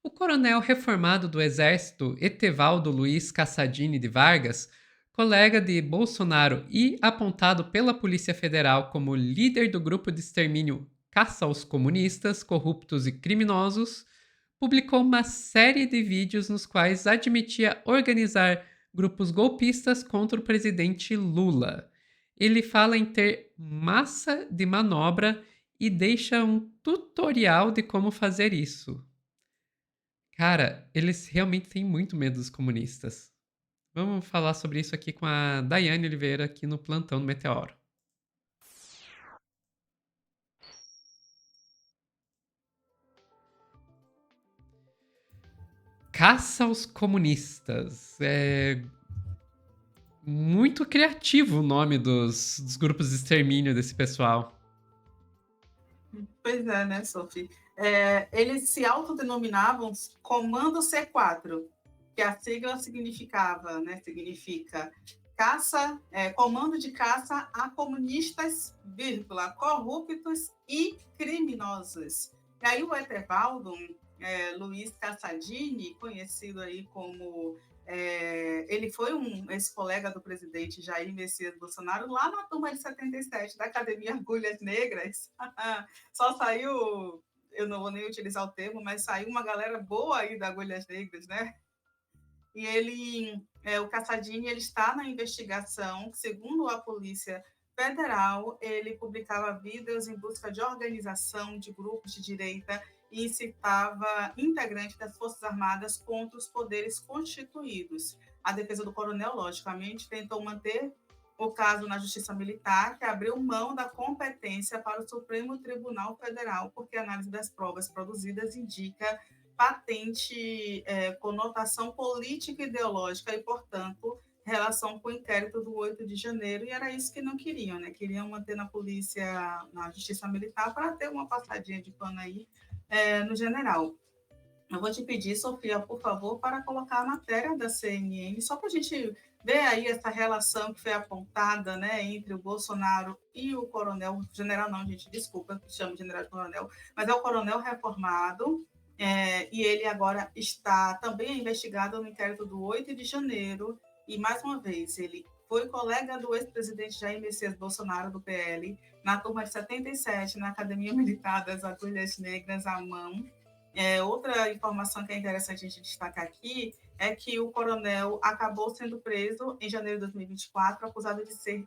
O coronel reformado do Exército Etevaldo Luiz Cassadini de Vargas, colega de Bolsonaro e apontado pela Polícia Federal como líder do grupo de extermínio Caça aos Comunistas, Corruptos e Criminosos, publicou uma série de vídeos nos quais admitia organizar grupos golpistas contra o presidente Lula. Ele fala em ter massa de manobra e deixa um tutorial de como fazer isso. Cara, eles realmente têm muito medo dos comunistas. Vamos falar sobre isso aqui com a Daiane Oliveira aqui no Plantão do Meteoro. Caça aos comunistas. É muito criativo o nome dos grupos de extermínio desse pessoal. Pois é, né, Sophie? Eles se autodenominavam Comando C4, que a sigla significava, né, significa caça, comando de caça a comunistas, vírgula, corruptos e criminosos. E aí o Etevaldo, Luiz Cassadini, conhecido aí como ele foi um ex-colega do presidente Jair Messias Bolsonaro lá na turma de 77 da Academia Agulhas Negras. Só saiu, eu não vou nem utilizar o termo, mas saiu uma galera boa aí da Agulhas Negras, né? E ele, o Cassadini, ele está na investigação, segundo a Polícia Federal, ele publicava vídeos em busca de organização de grupos de direita e incitava integrantes das Forças Armadas contra os poderes constituídos. A defesa do coronel, logicamente, tentou manter o caso na Justiça Militar, que abriu mão da competência para o Supremo Tribunal Federal, porque a análise das provas produzidas indica patente conotação política e ideológica e, portanto, relação com o inquérito do 8 de janeiro, e era isso que não queriam, né? Queriam manter na polícia, na justiça militar, para ter uma passadinha de pano aí no general. Eu vou te pedir, Sofia, por favor, para colocar a matéria da CNN, só para a gente ver aí essa relação que foi apontada, né, entre o Bolsonaro e o coronel, general não, gente, desculpa, chamo de general de coronel, mas é o coronel reformado, e ele agora está também investigado no inquérito do 8 de janeiro, e mais uma vez, ele foi colega do ex-presidente Jair Messias Bolsonaro, do PL, na turma de 77, na Academia Militar das Agulhas Negras, à mão. Outra informação que é interessante a gente destacar aqui é que o coronel acabou sendo preso em janeiro de 2024, acusado de ser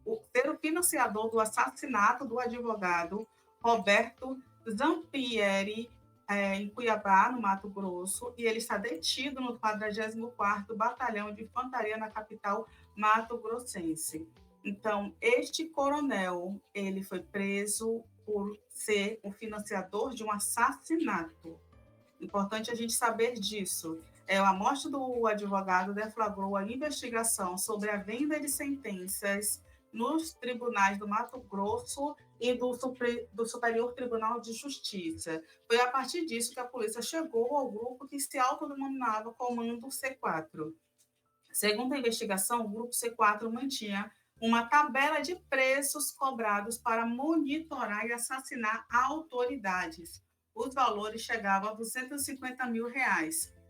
o financiador do assassinato do advogado Roberto Zampieri, em Cuiabá, no Mato Grosso, e ele está detido no 44º Batalhão de Infantaria na capital mato-grossense. Então, este coronel, ele foi preso por ser o financiador de um assassinato. Importante a gente saber disso. A morte do advogado deflagrou a investigação sobre a venda de sentenças nos tribunais do Mato Grosso e do Superior Tribunal de Justiça. Foi a partir disso que a polícia chegou ao grupo que se autodenominava Comando C4. Segundo a investigação, o grupo C4 mantinha uma tabela de preços cobrados para monitorar e assassinar autoridades. Os valores chegavam a R$ 250 mil.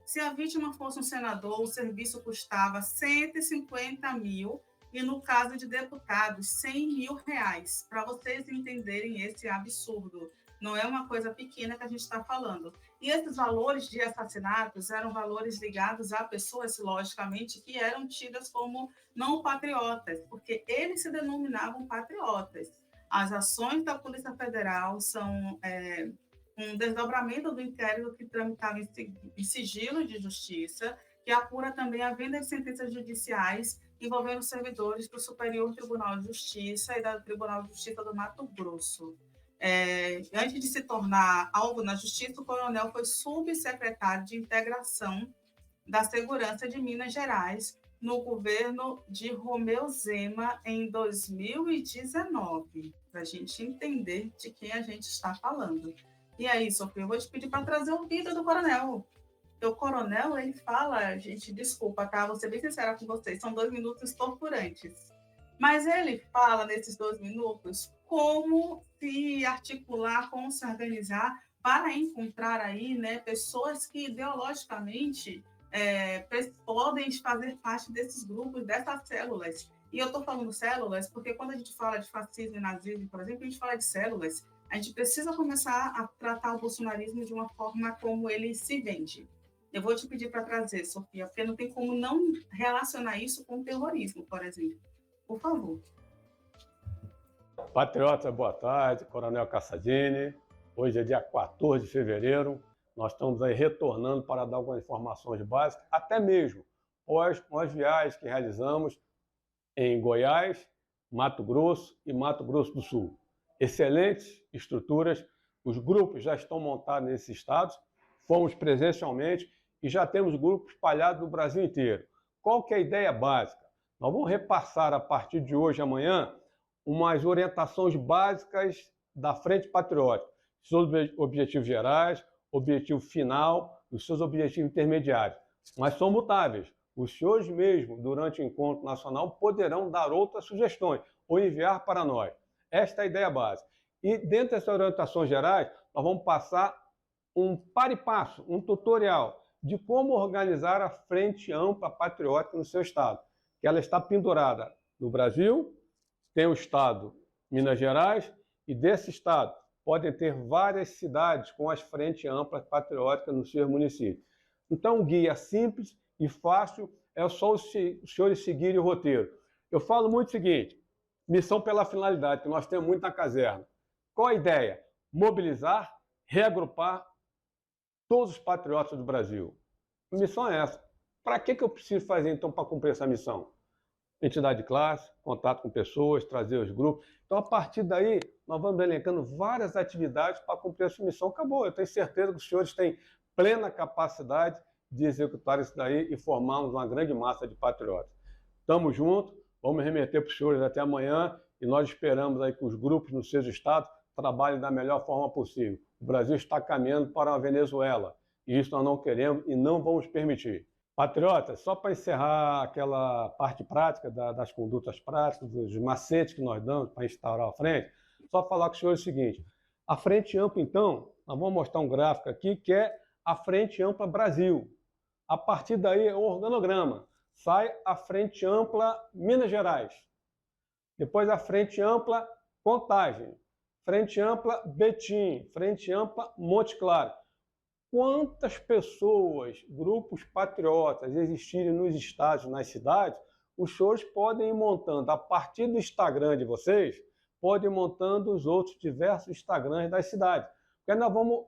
Se a vítima fosse um senador, o serviço custava 150 mil e, no caso de deputados, 100 mil reais, para vocês entenderem esse absurdo. Não é uma coisa pequena que a gente está falando. E esses valores de assassinatos eram valores ligados a pessoas, logicamente, que eram tidas como não patriotas, porque eles se denominavam patriotas. As ações da Polícia Federal são um desdobramento do inquérito que tramitava em sigilo de justiça, que apura também a venda de sentenças judiciais envolvendo servidores do Superior Tribunal de Justiça e do Tribunal de Justiça do Mato Grosso. Antes de se tornar alvo na justiça, o coronel foi subsecretário de Integração da Segurança de Minas Gerais no governo de Romeu Zema em 2019, para a gente entender de quem a gente está falando. E aí, Sofia, eu vou te pedir para trazer o vídeo do coronel. O coronel, ele fala, gente, desculpa, tá? Vou ser bem sincera com vocês, são 2 minutos torturantes. Mas ele fala nesses 2 minutos como se articular, como se organizar para encontrar aí, né, pessoas que ideologicamente podem fazer parte desses grupos, dessas células. E eu estou falando células porque quando a gente fala de fascismo e nazismo, por exemplo, a gente fala de células, a gente precisa começar a tratar o bolsonarismo de uma forma como ele se vende. Eu vou te pedir para trazer, Sofia, porque não tem como não relacionar isso com o terrorismo, por exemplo. Por favor. Patriotas, boa tarde, Coronel Cassadini. Hoje é dia 14 de fevereiro. Nós estamos aí retornando para dar algumas informações básicas, até mesmo as viagens que realizamos em Goiás, Mato Grosso e Mato Grosso do Sul. Excelentes estruturas, os grupos já estão montados nesses estados, fomos presencialmente e já temos grupos espalhados no Brasil inteiro. Qual que é a ideia básica? Nós vamos repassar a partir de hoje e amanhã umas orientações básicas da Frente Patriótica, seus objetivos gerais, objetivo final, os seus objetivos intermediários, mas são mutáveis. Os senhores mesmo, durante o encontro nacional, poderão dar outras sugestões ou enviar para nós. Esta é a ideia básica. E dentro dessas orientações gerais, nós vamos passar um par e passo, um tutorial de como organizar a Frente Ampla Patriótica no seu estado, que ela está pendurada no Brasil, tem o estado Minas Gerais, e desse estado podem ter várias cidades com as frentes amplas patrióticas nos seus municípios. Então, um guia simples e fácil, é só os senhores seguirem o roteiro. Eu falo muito o seguinte, missão pela finalidade, que nós temos muito na caserna. Qual a ideia? Mobilizar, reagrupar todos os patriotas do Brasil. A missão é essa. Para que eu preciso fazer, então, para cumprir essa missão? Entidade de classe, contato com pessoas, trazer os grupos. Então, a partir daí, nós vamos elencando várias atividades para cumprir essa missão. Acabou. Eu tenho certeza que os senhores têm plena capacidade de executar isso daí e formarmos uma grande massa de patriotas. Estamos juntos, vamos remeter para os senhores até amanhã e nós esperamos aí que os grupos nos seus estados trabalhem da melhor forma possível. O Brasil está caminhando para a Venezuela e isso nós não queremos e não vamos permitir. Patriotas, só para encerrar aquela parte prática das condutas práticas, dos macetes que nós damos para instaurar a frente, só falar com os senhores o seguinte, a Frente Ampla, então, nós vamos mostrar um gráfico aqui que é a Frente Ampla Brasil. A partir daí é o organograma. Sai a Frente Ampla Minas Gerais. Depois a Frente Ampla Contagem. Frente Ampla Betim. Frente Ampla Monte Claro. Quantas pessoas, grupos patriotas existirem nos estados, nas cidades, os senhores podem ir montando, a partir do Instagram de vocês, podem ir montando os outros diversos Instagrams das cidades. Porque nós vamos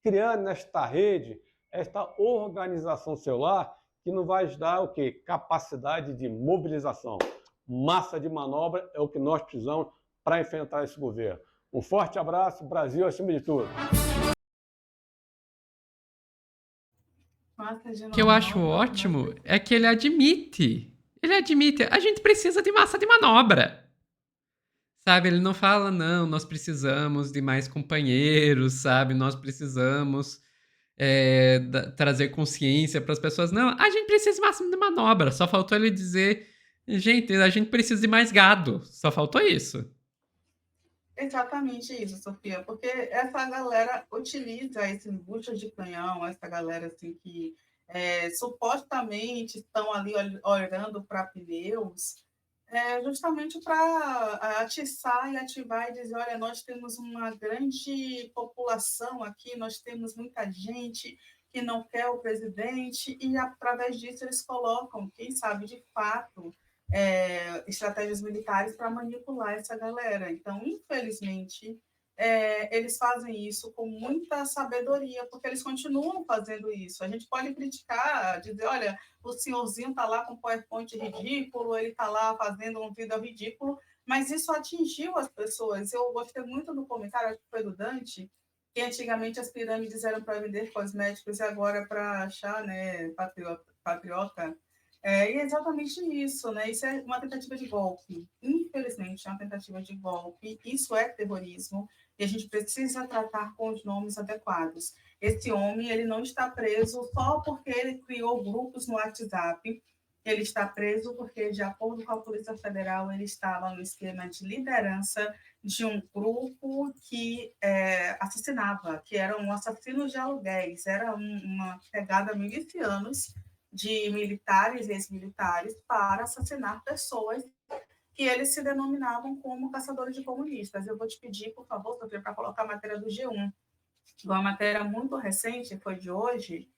criando nesta rede, esta organização celular, que nos vai dar o quê? Capacidade de mobilização. Massa de manobra é o que nós precisamos para enfrentar esse governo. Um forte abraço, Brasil acima de tudo. O que eu acho ótimo é que ele admite, a gente precisa de massa de manobra. Sabe, ele não fala, não, nós precisamos de mais companheiros, sabe, nós precisamos trazer consciência para as pessoas. Não, a gente precisa de massa de manobra, só faltou ele dizer, gente, a gente precisa de mais gado, só faltou isso. Exatamente isso, Sofia, porque essa galera utiliza esses buchas de canhão, essa galera assim que supostamente estão ali olhando para pneus, justamente para atiçar e ativar e dizer, olha, nós temos uma grande população aqui, nós temos muita gente que não quer o presidente, e através disso eles colocam, quem sabe, de fato, estratégias militares para manipular essa galera. Então, infelizmente, eles fazem isso com muita sabedoria, porque eles continuam fazendo isso. A gente pode criticar, dizer, olha, o senhorzinho está lá com um PowerPoint ridículo, ele está lá fazendo um vídeo ridículo, mas isso atingiu as pessoas. Eu gostei muito do comentário, acho que foi do Dante, que antigamente as pirâmides eram para vender cosméticos e agora para achar, né, patriota. E é exatamente isso, né? Isso é uma tentativa de golpe. Infelizmente, é uma tentativa de golpe. Isso é terrorismo e a gente precisa tratar com os nomes adequados. Esse homem, ele não está preso só porque ele criou grupos no WhatsApp. Ele está preso porque, de acordo com a Polícia Federal, ele estava no esquema de liderança de um grupo que assassinava, que eram assassinos de aluguéis, era uma pegada milicianos de militares e ex-militares para assassinar pessoas que eles se denominavam como caçadores de comunistas. Eu vou te pedir, por favor, Sofia, para colocar a matéria do G1. Uma matéria muito recente, foi de hoje,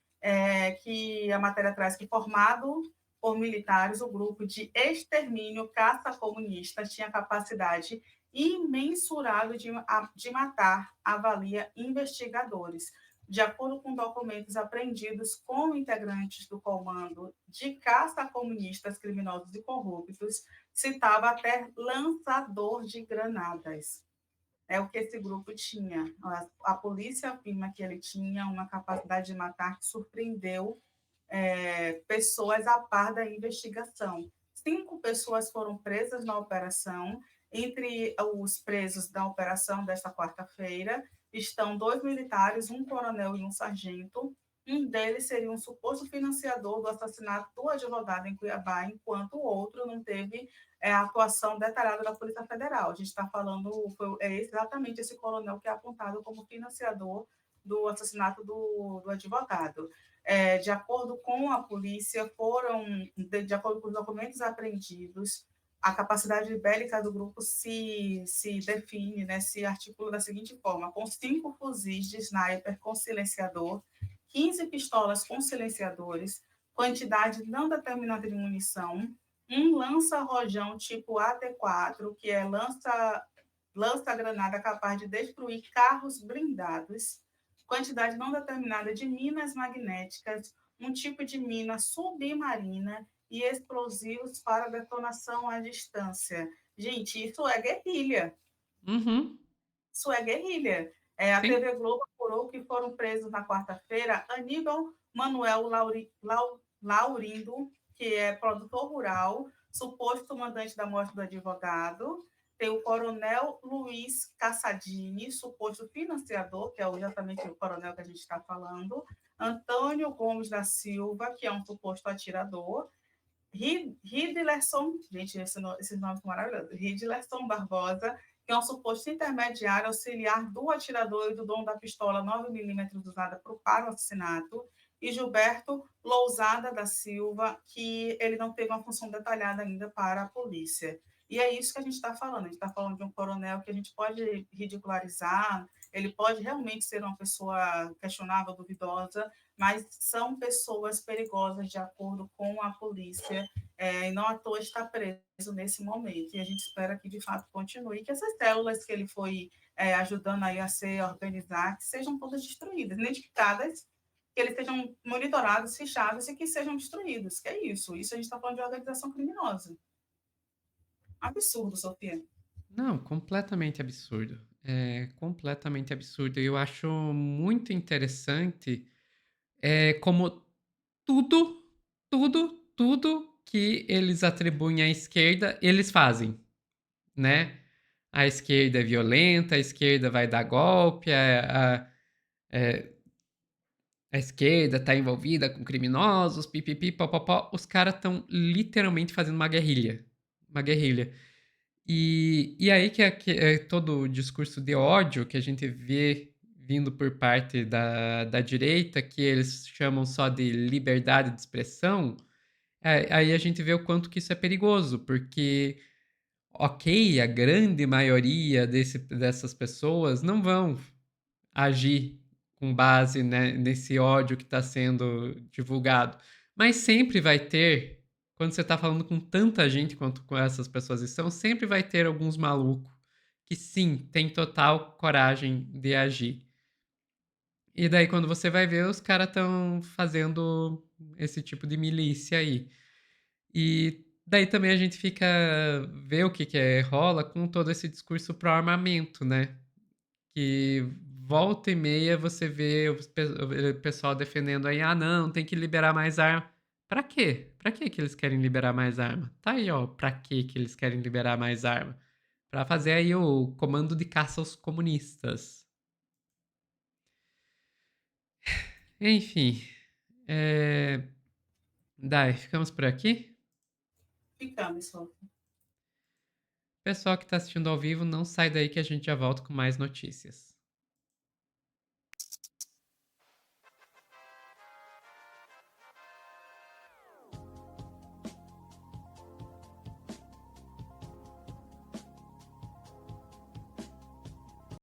que a matéria traz que, formado por militares, o grupo de extermínio caça comunista tinha capacidade imensurável de matar, avalia investigadores. De acordo com documentos apreendidos com integrantes do comando de caça a comunistas criminosos e corruptos, citava até lançador de granadas. É o que esse grupo tinha. A polícia afirma que ele tinha uma capacidade de matar que surpreendeu pessoas a par da investigação. 5 pessoas foram presas na operação. Entre os presos da operação desta quarta-feira estão 2 militares, um coronel e um sargento. Um deles seria um suposto financiador do assassinato do advogado em Cuiabá, enquanto o outro não teve a atuação detalhada da Polícia Federal. A gente está falando, é exatamente esse coronel que é apontado como financiador do assassinato do advogado. De acordo com a polícia, de acordo com os documentos apreendidos, a capacidade bélica do grupo se define, né, se articula da seguinte forma: com 5 fuzis de sniper com silenciador, 15 pistolas com silenciadores, quantidade não determinada de munição, um lança-rojão tipo AT-4, que é lança-granada capaz de destruir carros blindados, quantidade não determinada de minas magnéticas, um tipo de mina submarina e explosivos para detonação à distância. Gente, isso é guerrilha. Uhum. Isso é guerrilha. A Sim. TV Globo apurou que foram presos na quarta-feira Aníbal Manuel Laurindo, que é produtor rural, suposto mandante da morte do advogado. Tem o coronel Luiz Cassadini, suposto financiador, que é exatamente o coronel que a gente está falando. Antônio Gomes da Silva, que é um suposto atirador. Ridlerson, gente, esses nomes são maravilhosos. Ridlerson Barbosa, que é um suposto intermediário auxiliar do atirador e do dono da pistola 9mm usada para o assassinato, e Gilberto Lousada da Silva, que ele não teve uma função detalhada ainda para a polícia. E é isso que a gente está falando. A gente está falando de um coronel que a gente pode ridicularizar, ele pode realmente ser uma pessoa questionável, duvidosa, mas são pessoas perigosas de acordo com a polícia, e não à toa está preso nesse momento. E a gente espera que, de fato, continue, que essas células que ele foi ajudando aí a se organizar, que sejam todas destruídas, identificadas, que eles sejam monitorados, fichados e que sejam destruídos. Que é isso. Isso a gente está falando de organização criminosa. Absurdo, Sofia. Não, completamente absurdo. É completamente absurdo. Eu acho muito interessante como tudo que eles atribuem à esquerda, eles fazem, né? A esquerda é violenta, a esquerda vai dar golpe, é, a esquerda está envolvida com criminosos, pipipi, popopó. Os caras estão literalmente fazendo uma guerrilha. Uma guerrilha. E aí que é todo o discurso de ódio que a gente vê vindo por parte da direita, que eles chamam só de liberdade de expressão, aí a gente vê o quanto que isso é perigoso, porque, ok, a grande maioria dessas pessoas não vão agir com base, né, nesse ódio que está sendo divulgado. Mas sempre vai ter, quando você está falando com tanta gente quanto com essas pessoas estão, sempre vai ter alguns malucos que sim, tem total coragem de agir. E daí quando você vai ver, os caras estão fazendo esse tipo de milícia aí. E daí também a gente fica vê o que rola com todo esse discurso pro armamento, né? Que volta e meia você vê o pessoal defendendo aí, ah, não, tem que liberar mais arma. Pra quê? Pra que que eles querem liberar mais arma? Tá aí, ó, pra que que eles querem liberar mais arma? Pra fazer aí o comando de caça aos comunistas. Enfim, Dai, ficamos por aqui? Ficamos, Sofia. Pessoal que está assistindo ao vivo, não sai daí que a gente já volta com mais notícias.